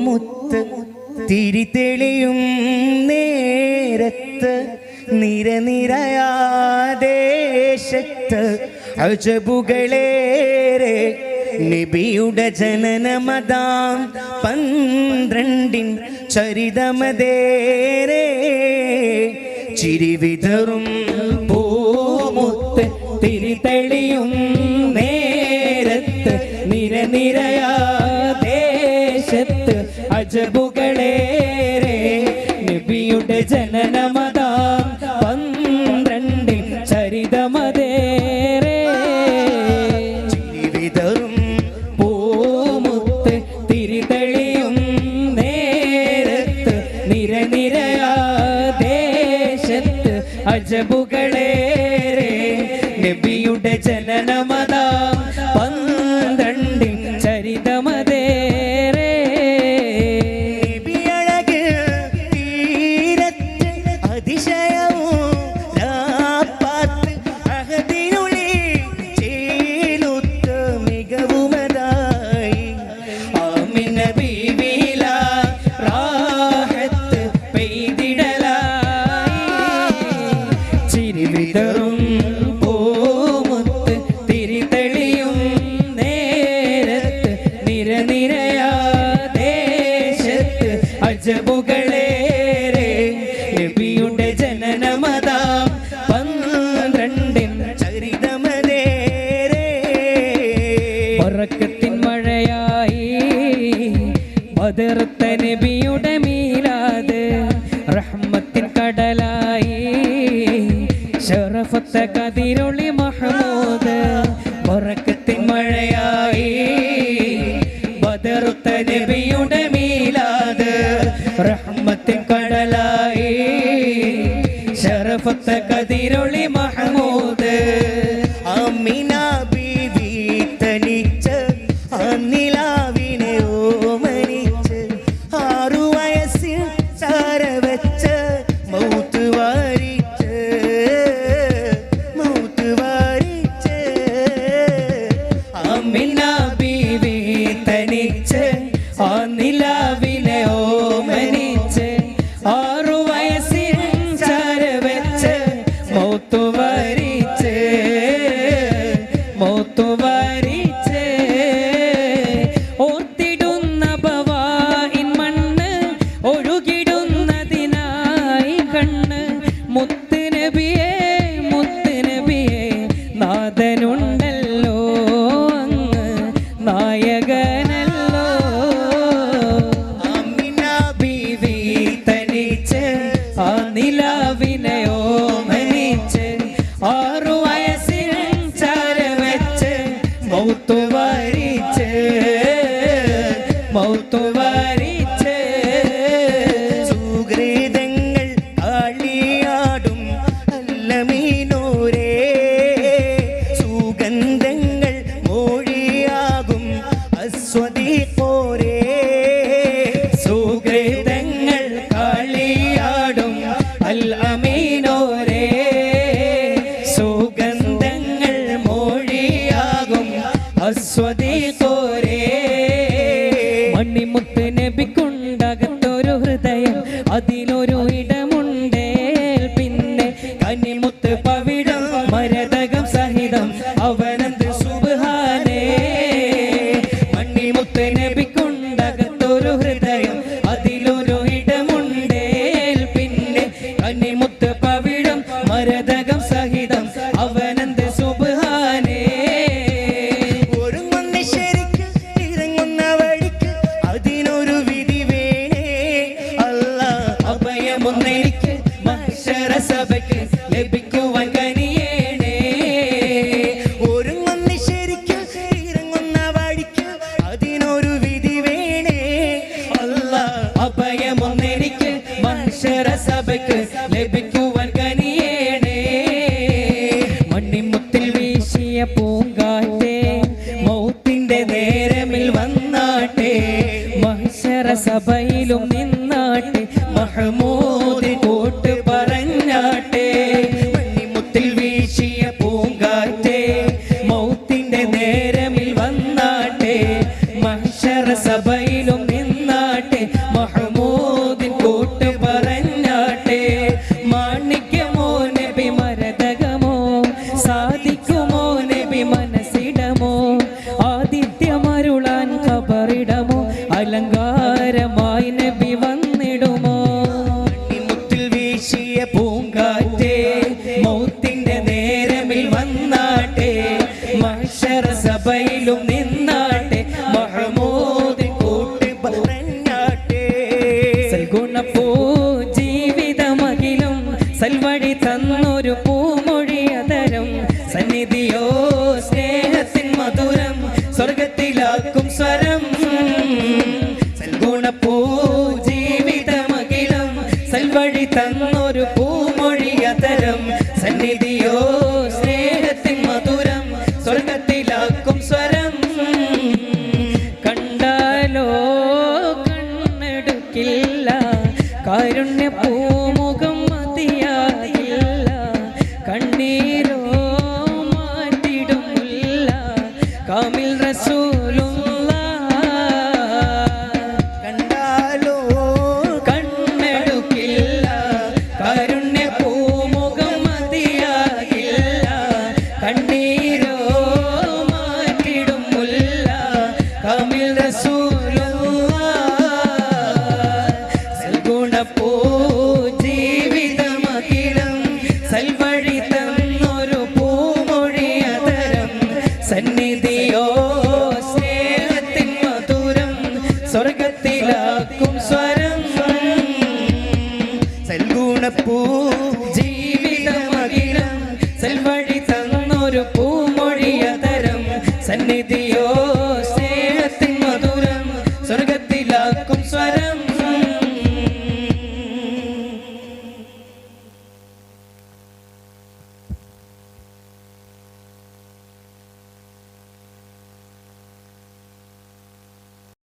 പൂമുത്ത് തിരിതെളിയും നേരത്ത് നിരനിരയാദേശത്ത് അജബുകളേറെ നബിയുടെ ജനനമതാം 12 ചരിതമതേറെ ചിരിവിതറും പൂമുത്ത് തിരിതെളിയും നേരത്ത് നിരനിരയാദേശത്ത് അജബുകളേറെ നബിയുടെ ജനനമതാം 12 ചരിതമതേറെ ചിരിവിതറും പൂമുത്ത് തിരിതെളിയും നേരത്ത് നിരനിരയാദേശത്ത് അജബുകളേറെ നബിയുടെ ജനനമതാം 12 ചരിതമതേറെ നബിയഴക് തീരത്ത് അതിശയവും രാപ്പാത്ത് അഹദിനുള്ളിൽ ചേലുത്ത് മികവുമതായി ആമിന ബീവില റാഹത്ത് പെയ്തിടലായി ചിരിവിതറും അജബുകളേറെ നബിയുടെ ജനനമതാം 12 ചരിതമതേറെ ബറക്കത്തിൻ മഴയായി ബദർത്ത നബിയുടെ മീലാദ് റഹ്മത്തിൻ കടലായി ശറഫത്ത കതിരൊളി മഹ്മൂദ് ബറക്കത്തിൻ മഴയായി ബദർത്ത നബിയുടെ മീലാദ് റഹ്മത്തിൻ കടലായി ശറഫത്ത കതിരൊളി മഹ്മൂദ് ആമിന ബീവി തനിച്ച് അന്നിലാവിനെ ഓമനിച്ച് 6 വയസ്സിൽ ചാരവച്ച് മൗത്ത് വാരിച്ച് ആമിന ബീവി തനിച്ച് അന്നിലാവിനെ ഓമനിച്ച് 6 വയസ്സിൽ ചാരവച്ച് മൗത്ത് വാരിച്ച് ഓർത്തിടുന്ന ബവാഇൻ മണ്ണ് ഒഴുകിടുന്നതിനായി കണ്ണ് മുത്ത് നബിയേ നാഥനുണ്ടല്ലോ അങ്ങ് നായകനല്ലോ ആമിന ബീവി തനിച്ച് ആ നിലാവിനെ ഓമനിച്ച് 6 വയസ്സിൽ ചാരവച്ച് മൗത്ത് വാരിച്ച് സുഹൃതങ്ങൾ ആളിയാടും അല്ലമീനൂരേ സുഗന്ധങ്ങൾ മോഴിയാകും അസ്വദീഖോരേ സുഹൃതങ്ങൾ കാളിയാടും അൽ അമീനോരേ സുഗന്ധങ്ങൾ മോഴിയാകും അസ്വദീഖോരേ മണിമുത്ത് നബിക്കുണ്ടകത്തൊരു ഹൃദയം അതിലൊരു ഇടമുണ്ടേ പിന്നെ കനിമുത്ത് പവിഴം മരതകം സഹിതം അവനന്ത് സുബ്ഹാനേ മണിമുത്ത് നബിക്കുണ്ടകത്തൊരു ഹൃദയം അതിലൊരു ഇടമുണ്ടേ പിന്നെ കനിമുത്ത് പവിഴം മരതകം സഹിതം അവനന്ത് സുബ്ഹാനേ ഒരുങ്ങുന്ന ശരിക്ക് ഇറങ്ങുന്ന വഴിക്ക് അതിനൊരു വിധി വേണേ അല്ലാഹ് അഭയമൊന്നെനിക്ക് മഹ്ശറ സഭയ്ക്ക് ലഭിക്കുവാൻ കനിയേണേ ഒരുങ്ങുന്ന ശരിക്ക് ഇറങ്ങുന്ന വഴിക്ക് അതിനൊരു വിധി വേണേ അല്ലാഹ് അഭയമൊന്നെനിക്ക് മഹ്ശറ സഭയ്ക്ക് ലഭിക്കുവാൻ കനിയേണേ മണിമുത്തിൽ വീശിയ പൂങ്കാറ്റേ മൗത്തിന്റെ നേരമിൽ വന്നാട്ടെ മഹ്ശറ സഭയിലും നിന്നാട്ടെ മഹ്മൂദ് കൂട്ട് പറഞ്ഞാട്ടെ മണിമുത്തിൽ വീശിയ പൂങ്കാറ്റേ മൗത്തിന്റെ നേരമിൽ വന്നാട്ടെ മഹ്ശറ സഭയിലും നിന്നാട്ടെ പൂങ്കാരമായി നബി വന്നിടുമോ മുത്തിൽ വീശിയ പൂങ്കാറ്റേ മൗത്തിന്റെ നേരമിൽ വന്നാട്ടെ മഹ്ശറ സഭയിലും നിന്നാട്ടെ മഹ്മൂദ് കൂട്ടി പറഞ്ഞാട്ടെ സൽഗുണപ്പൂ ജീവിതമകിലും സൽവഴി തന്നൊരു പൂമൊഴി അതരം സന്നിധിയോ സ്നേഹത്തിൻ മധുരം സ്വർഗത്തിലാക്കും സ്വരം സൽഗുണപ്പൂ ജീവിതമകിലും സൽവഴി തന്നൊരു പൂമൊഴി അതരം സന്നിധിയോ സ്നേഹത്തിൻ മധുരം സ്വർഗത്തിലാക്കും സ്വരം കണ്ടാലോ കണ്ണെടുക്കില്ല കാരുണ്യ പൂമുഖം മതിയാകില്ല കണ്ണീരോ മാറ്റിടുമില്ല കാമിൽ റസൂലുള്ള കണ്ടാലോ കണ്ണെടുക്കില്ല കാരുണ്യ പൂമുഖം മതിയാകില്ല കണ്ണീരോ മാറ്റിടുമില്ല കാമിൽ റസൂലുള്ള സൽഗുണപ്പൂ ജീവിതമകിലം സൽവഴി തന്നൊരു പൂമൊഴി അതരം സന്നിധിയോ സ്നേഹത്തിൻ മധുരം സ്വർഗത്തിലാക്കും സ്വരം സൽഗുണപ്പൂ ജീവിതമകിലം സൽവഴി തന്നൊരു പൂമൊഴി അതരം സന്നിധിയോ